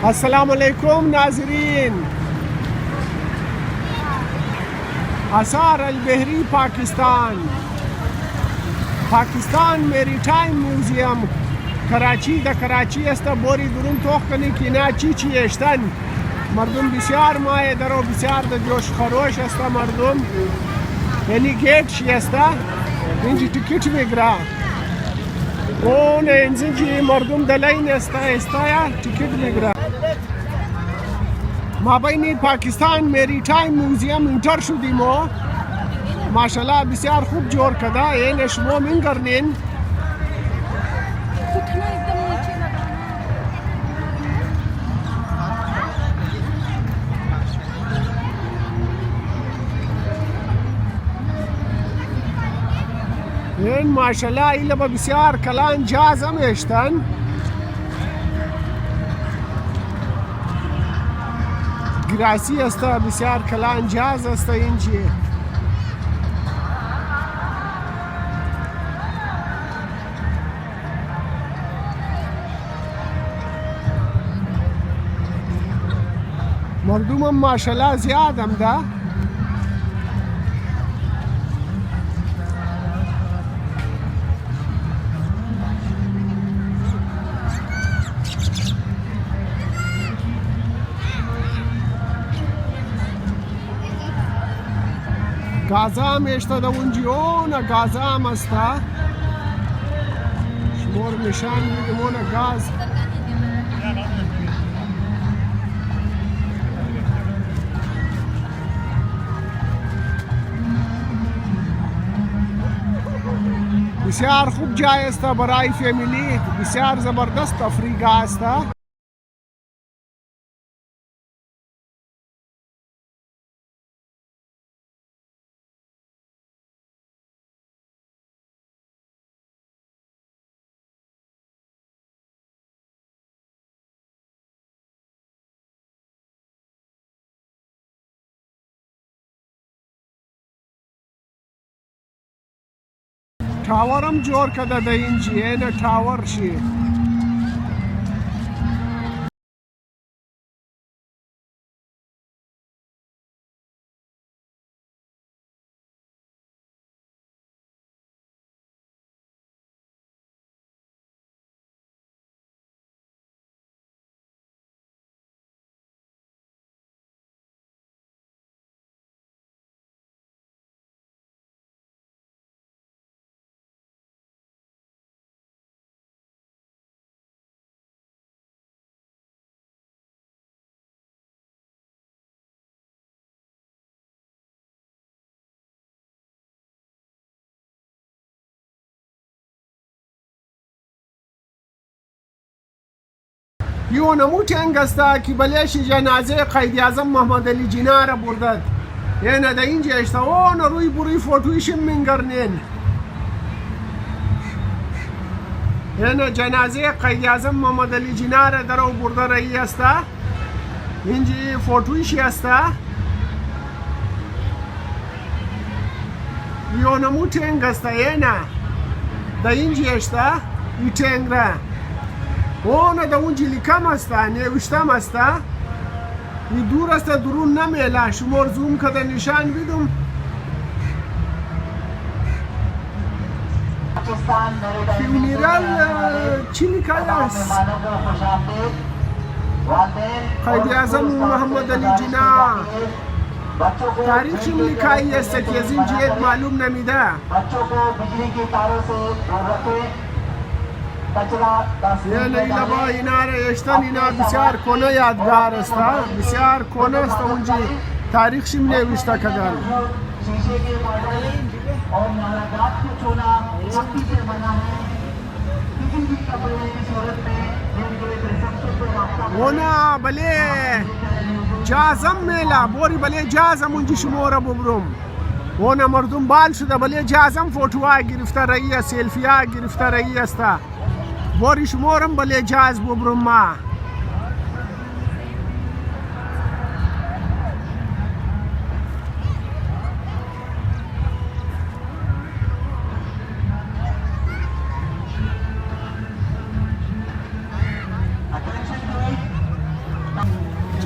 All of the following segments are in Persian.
अस्सलामुअलैकुम नाजरीन। आसार अलबहरी पाकिस्तान मेरीटाइम म्यूजियम कराची در कराची است. باری درون توخ کنی که نه چی اشتن مردم بسیار مایه در و بسیار در جوش خروش است. مردم یعنی گیت شی است اینجی تیکیت میگیره اون اینجی مردم دلاین است استایا تیکیت میگیره. ما بین پاکستان میریتایم موزیم انتر شدیم و ماشاءالله بسیار خوب جور کده. این شما میگرنین این ماشاءالله ایله با بسیار کلان جازم اشتن. گراسی است بسیار کلان جاز است اینجی. مردم هم ماشاءالله زیاد هم ده. گازام اشتا در اونجی اون گازام است. شمار نشان میدیم اون گاز. بسیار خوب جای است برای فامیلی. بسیار زبردست تفریح است. تاورم جور کده ده اینجی. این تاور شی یو نموت انگسته که بلیش جنازه قائد اعظم محمد علی جناح را بردد. یعنی در اینجا اشتا اون روی بروی فوتویش منگرنین. یعنی جنازه قائد اعظم محمد علی جناح را در او برده رایی است. اینجا فوتویشی است. یو نموت انگسته یعنی در اینجا اشتا ای تنگره اون در اونجی لیکم است نوشتم است. این دور است درون نمیله. شمار زوم کده نشان بیدم. فیونیرال چی لیکای است؟ قائد اعظم محمد علی جناح. تاریخ لیکایی است که از این جهت معلوم نمیده. یعنی ایلا با اینا را اشتن اینا بسیار کنه یادگار است. بسیار کنه است اونجی تاریخ شیم نوشته کدن. اونا بله جازم میلا بوری بله جازم اونجی شما را ببرم. اونا مردم بال شده بله جازم فوتوها گرفته رایی است. سیلفیها گرفته رایی است. باری شمارم بله جاز ببرم ما.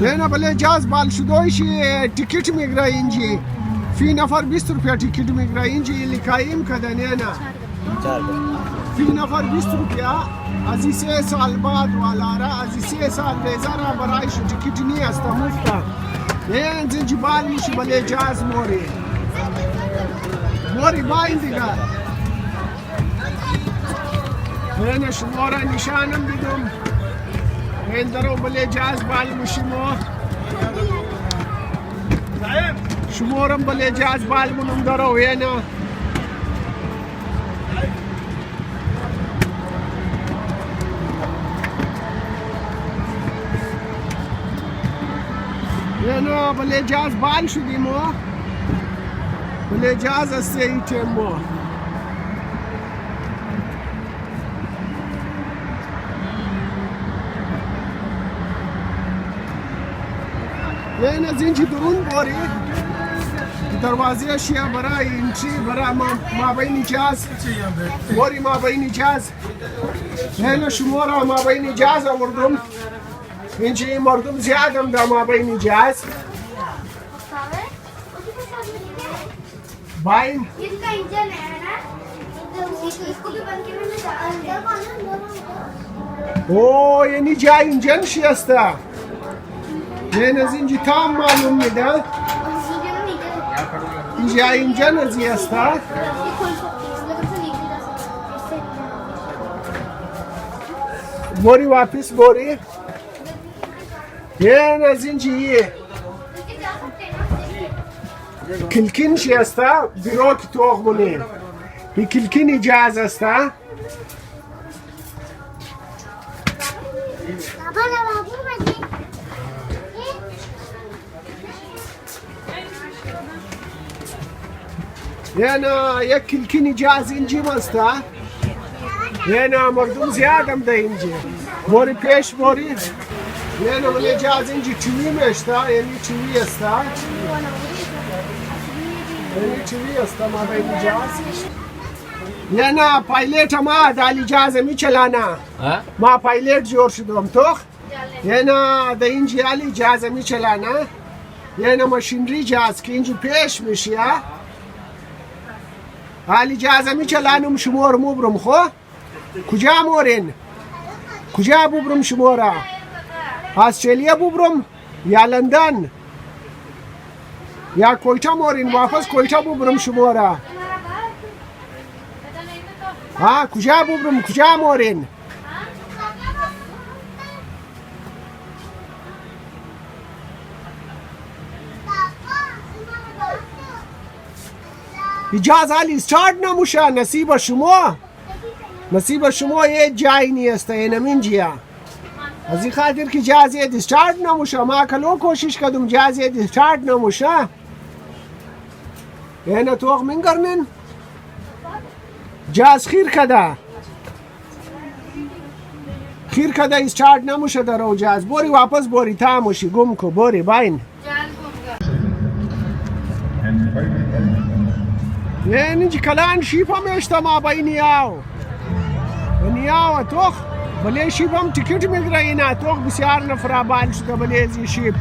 هنا بله جاز بال شدویشی تیکت میگیره اینجی فی نفر 20 روپیه تیکت میگیره اینجی لیکاییم کدن هنا فی نفر 20 روپیه از این 3 سال بعد والاره از این 3 سال بیزاره برایش تیکت نیست مفته این زنجی بال میشی بله جاز موری باین دیگه هنا شماره نشانم دیدم این درو بله جاز بال میشی ما شمارم بله جاز بال منم درو هنا هنا بله جاز بال شدیم ما بله جاز استیتیم ما این از اینجی درون باری دروازه شیعه برای اینچی برای ما بین جاز باری ما بین جاز این شماره ما بین جاز آوردم اینجی مردم زیادم در ما بین جاز باین اوه یعنی جای اینجن شیسته این از اینجی تام معلوم میده اینجا اینجا نزی است بوری واپس بوری این از اینجی کلکین شی است بیرو که تو آغمونی بی کلکین اجاز است هنا یک کلکین جاز اینجی مسته هنا مردم زیادم ده اینجی بوری پیش بوری هنا ولی جاز اینجی چوی میشته یعنی چوی است یعنی چوی است ما بین جاز هنا پایلت ما دالی جاز میچلانه ما پایلت جور شدم تو هنا ده اینجی علی جاز میچلانه هنا ماشینری جاز که اینجی پیش میشه حالی جازه میچلانم شمار مبرم خو کجا مورین کجا ببرم شماره استرالیا ببرم یا لندن یا کویتا مورین واپس کویتا ببرم شماره ها کجا ببرم کجا مورین اجازه علی استارت نموشه نصیب شما یه جایی نیست اینم اینجا از این خاطر که جازی استارت نموشه ما کلو کوشش کردم جازی استارت نموشه اینه توق من کرنن جاز خیر کده استارت نموشه در او جاز بوری واپس بوری تاموشی گم کو بوری باین اینجی کلان شیپم اشتا ما بای نیاو توخ بله شیپم تیکت میگره اینا توخ بسیار نفره بال شده بله ازی شیپ